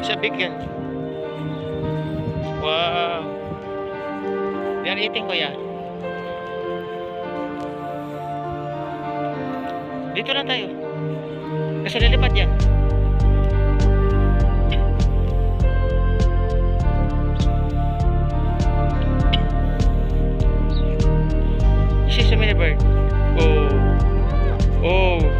It's a big one. Wow. They are eating, kuya. Dito lang tayo. Kasi lilipad yan. This is a mini bird. Oh. Oh.